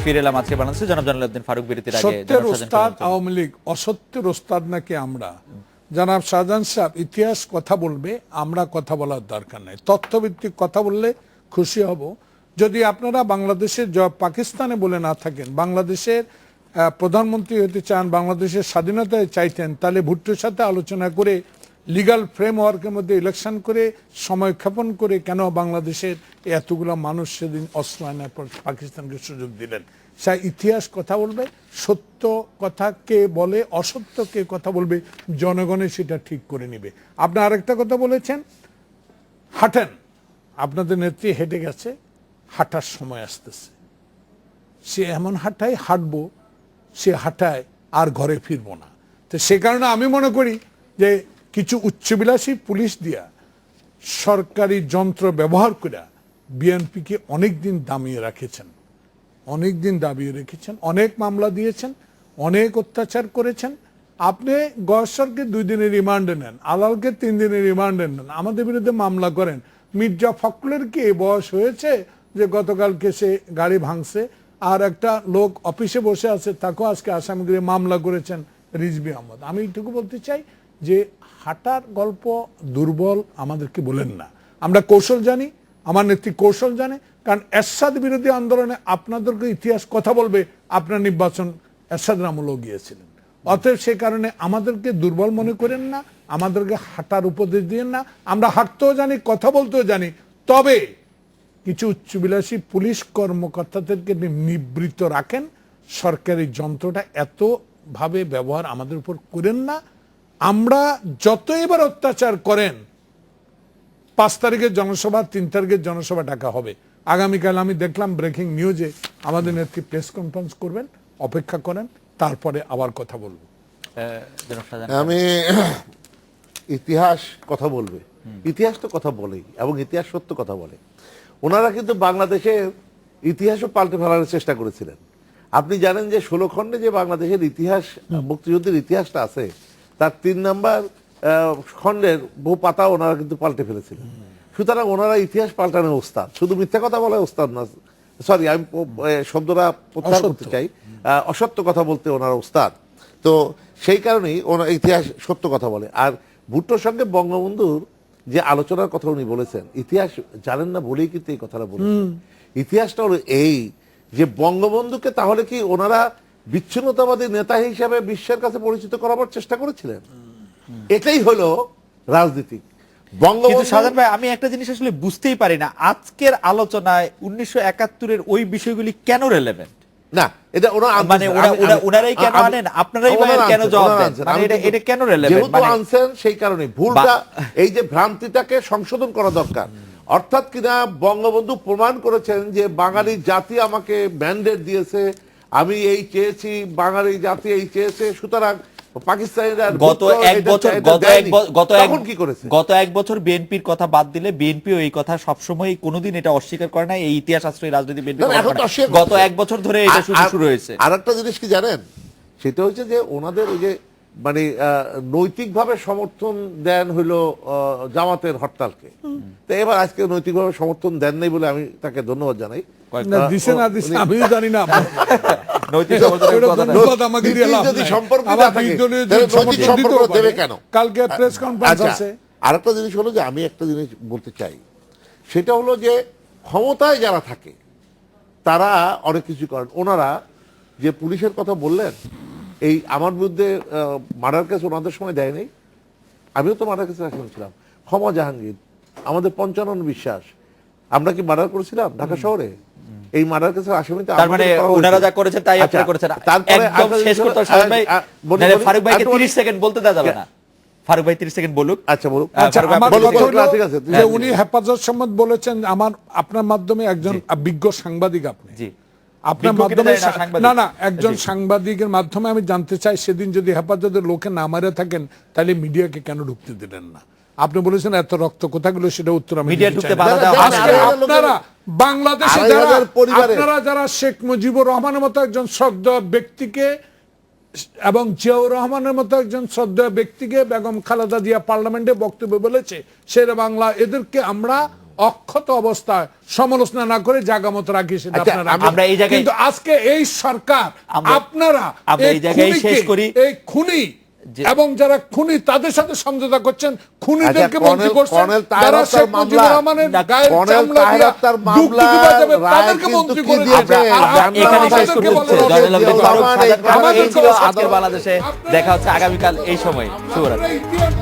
ফিরে এলাম আজকে বাংলাদেশে। জনাব জালালউদ্দিন ফারুক বিরতির আগে সত্যের ওস্তাদ আওয়ামী লীগ, অসত্যের ওস্তাদ নাকি আমরা? জনাব শাহজাহান সাহেব ইতিহাস কথা বলবে, আমরা কথা বলার দরকার নাই। তথ্যভিত্তিক কথা বললে খুশি হব। যদি আপনারা বাংলাদেশের পাকিস্তানে বলে না থাকেন, বাংলাদেশের প্রধানমন্ত্রী হতে চান, বাংলাদেশের স্বাধীনতায় চাইতেন, তাহলে ভুট্টোর সাথে আলোচনা করে লিগাল ফ্রেমওয়ার্কের মধ্যে ইলেকশন করে সময় ক্ষেপণ করে কেন বাংলাদেশের এতগুলো মানুষ সেদিন অস্ত্র আনার পর পাকিস্তানকে সুযোগ দিলেন? সে ইতিহাস কথা বলবে, সত্য কথা কে বলে, অসত্য কে কথা বলবে, জনগণের সেটা ঠিক করে নিবে। আপনি আরেকটা কথা বলেছেন, হাঁটেন, আপনাদের নেত্রী হেঁটে গেছে, হাঁটার সময় আসতেছে। সে এমন হাঁটায় হাঁটবো, সে হাঁটায় আর ঘরে ফিরবো না। তো সে কারণে আমি মনে করি যে কিছু উচ্চবিলাসী পুলিশ দিয়া সরকারি যন্ত্র ব্যবহার করে বিএনপিকে অনেকদিন দামিয়ে রেখেছেন, অনেকদিন দাবিয়ে রেখেছেন, অনেক মামলা দিয়েছেন, অনেক অত্যাচার করেছেন। আপনি গয়েশ্বরকে 2 দিনের রিমান্ডে নেন, আলালকে 3 দিনের রিমান্ডে নেন, আমাদের বিরুদ্ধে মামলা করেন। মির্জা ফখরুলের কি বয়স হয়েছে যে গতকালকে সে গাড়ি ভাঙছে? আর একটা লোক অফিসে বসে আছে, তাকেও আজকে আসামিগিরি মামলা করেছেন, রিজভী আহমদ। আমি এইটুকু বলতে চাই যে হাঁটার গল্প দুর্বল আমাদেরকে বলেন না। আমরা কৌশল জানি, আমার নেত্রী কৌশল জানে। কারণ এরশাদ বিরোধী আন্দোলনে আপনাদেরকে ইতিহাস কথা বলবে, আপনার নির্বাচন এরশাদের আমলেও গিয়েছিলেন। অতএব সে কারণে আমাদেরকে দুর্বল মনে করেন না, আমাদেরকে হাঁটার উপদেশ দিয়েন না। আমরা হাঁটতেও জানি, কথা বলতেও জানি। তবে কিছু উচ্চবিলাসী পুলিশ কর্মকর্তাদেরকে নিবৃত্ত রাখেন, সরকারি যন্ত্রটা এতভাবে ব্যবহার আমাদের উপর করেন না। আমরা যত এবার অত্যাচার করেন, 5 তারিখের জনসভা, 3 তারিখের জনসভা ডাকা হবে। আগামীকাল আমি দেখলাম ব্রেকিং নিউজে আমাদের নেত্রী প্রেস কনফারেন্স করবেন, অপেক্ষা করেন, তারপরে আবার কথা বলবো। আমি ইতিহাস কথা বলবে, ইতিহাস তো কথা বলেই, এবং ইতিহাস সত্য কথা বলে। ওনারা কিন্তু বাংলাদেশে ইতিহাসও পাল্টে ফেলার চেষ্টা করেছিলেন। আপনি জানেন যে 16 খণ্ডে যে বাংলাদেশের ইতিহাস, মুক্তিযুদ্ধের ইতিহাসটা আছে, তার 3 নাম্বার খণ্ডের বহু পাতা ওনারা কিন্তু পাল্টে ফেলেছিলেন। সুতরাং ওনারা ইতিহাস পাল্টানোর ওস্তাদ, শুধু মিথ্যা কথা বলে ওস্তাদ না, সরি আমি শব্দটা প্রত্যাহার করতে চাই, অসত্য কথা বলতে ওনারা ওস্তাদ। তো সেই কারণেই ওনার ইতিহাস সত্য কথা বলে। আর ভুট্টোর সঙ্গে বঙ্গবন্ধুর যে আলোচনার কথা উনি বলেছেন, ইতিহাস জানেন না বলেই কিন্তু এই কথাটা বলেছেন। ইতিহাসটা হলো এই যে বঙ্গবন্ধুকে তাহলে কি ওনারা বিচ্ছিন্নতাবাদী নেতা হিসেবে বিশ্বের কাছে পরিচিত করাবার চেষ্টা করেছিলেন? এটাই হলো রাজনীতি। কিন্তু শাহজাহান ভাই, আমি একটা জিনিস আসলে বুঝতেই পারি না, আজকের আলোচনায় 1971-এর ওই বিষয়গুলি কেন রেলেভেন্ট? না, এটা ওরা মানে ওনারাই কেন আনেন, আপনারাই কেন জবাব দেন? মানে এটা কেন রেলেভেন্ট? যেহেতু আনছেন সেই কারণে ভুলটা, এই যে ভ্রান্তিটাকে সংশোধন করা দরকার। অর্থাৎ কিনা বঙ্গবন্ধু প্রমাণ করেছেন যে বাঙালি জাতি আমাকে ম্যান্ডেট দিয়েছে, আমি এই চেয়েছি, বাঙালি জাতি এই চেয়েছে, সুতরাং গত এক বছর বিএনপির কথা বাদ দিলে বিএনপিও এই কথা সবসময় কোনোদিন এটা অস্বীকার করে না। এই ইতিহাস আশ্রয়ী রাজনীতি বিএনপি গত 1 বছর ধরে এটা শুরু হয়েছে। আর একটা জিনিস কি জানেন, সেটা হচ্ছে যে ওনাদের ওই যে মানে নৈতিকভাবে সমর্থন দেন হইলো জামাতের হরতালকে। তো এবার আজকে নৈতিকভাবে সমর্থন দেন নাই বলে আমি তাকে ধন্যবাদ জানাই। আমিও জানি না কালকে প্রেস কনফারেন্স আছে। আর একটা জিনিস হলো যে আমি একটা জিনিস বলতে চাই, সেটা হলো যে ক্ষমতায় যারা থাকে তারা অনেক কিছু করেন। ওনারা যে পুলিশের কথা বললেন, এই আমার বিরুদ্ধে মার্ডার কেস ওনাদের সময় দেয় নাই, আমিও তো মার্ডার কেসের আসামি ছিলাম। ক্ষমা জাহাঙ্গীর, আমাদের 55 বিশ্বাস, আমরা কি মার্ডার করেছিলাম ঢাকা শহরে? এই মার্ডার কেসের আসামিতে তার মানে ওনারা যা করেছেন তাই আপনারা করেছেন। একদম শেষ করতে শাহজাহান ভাই, ফারুক ভাইকে 30 সেকেন্ড বলতে দেওয়া যাবে না। ফারুক ভাই 30 সেকেন্ড বলুক। আচ্ছা বলুক। ঠিক আছে, যে উনি হেফাজত সম্মত বলেছেন, আপনার মাধ্যমে একজন বিজ্ঞ সাংবাদিক, আপনি জি আপনার মাধ্যমে না একজন সাংবাদিকের মাধ্যমে আমি জানতে চাই, সেদিন যদি হেফাজতের লোকে না মারে থাকেন তাহলে মিডিয়াকে কেন ঢুকতে দিলেন না? আপনি বলেছেন এত রক্ত কোথা গেল, সেটা উত্তর আমি মিডিয়া ঢুকতে বাধা দেওয়া। আপনারা বাংলাদেশে আপনারা যারা শেখ মুজিবুর রহমানের মতো একজন শ্রদ্ধেয় ব্যক্তিকে এবং জিয়াউর রহমানের মতো একজন শ্রদ্ধেয় ব্যক্তিকে বেগম খালেদা জিয়া পার্লামেন্টে বক্তব্য বলেছে শেরে বাংলা, এদেরকে আমরা অক্ষত অবস্থায় সমালোচনা না করে জায়গা মতো রাখি সেটা আচ্ছা, আপনারা আমরা এই জায়গায়- কিন্তু আজকে এই সরকার আপনারা আমরা এই জায়গায় খুনিকে, শেষ করি। এই খুনি এবং যারা খুনি তাদের সাথে সমঝোতা করছেন, খুনিদেরকে আচ্ছা, মন্ত্রী করছেন, কর্নেল তাহের যারা হত্যার শেখ মুজিবুর মামলা- রহমানের গায়ের কর্নেল চামড়া তাহের দিয়া হত্যার ডুবডুবি বাজাবে, মামলার তাদেরকে রায় মন্ত্রী কিন্তু করে কি দিয়েছে। দিয়েছে? আর আমরা আপনারা এখানে শেষ তাদেরকে করতে বলেন হচ্ছে রোজা জয়নাল আবদিন দিয়ে ফারুক আমার সাজাদ খান, আমাদের এই ছিল কোনো আজকের আদালত- বাংলাদেশে। দেখা হচ্ছে আগামীকাল এই সময়। শুভরাত্রি। আপনারা ইতিহাস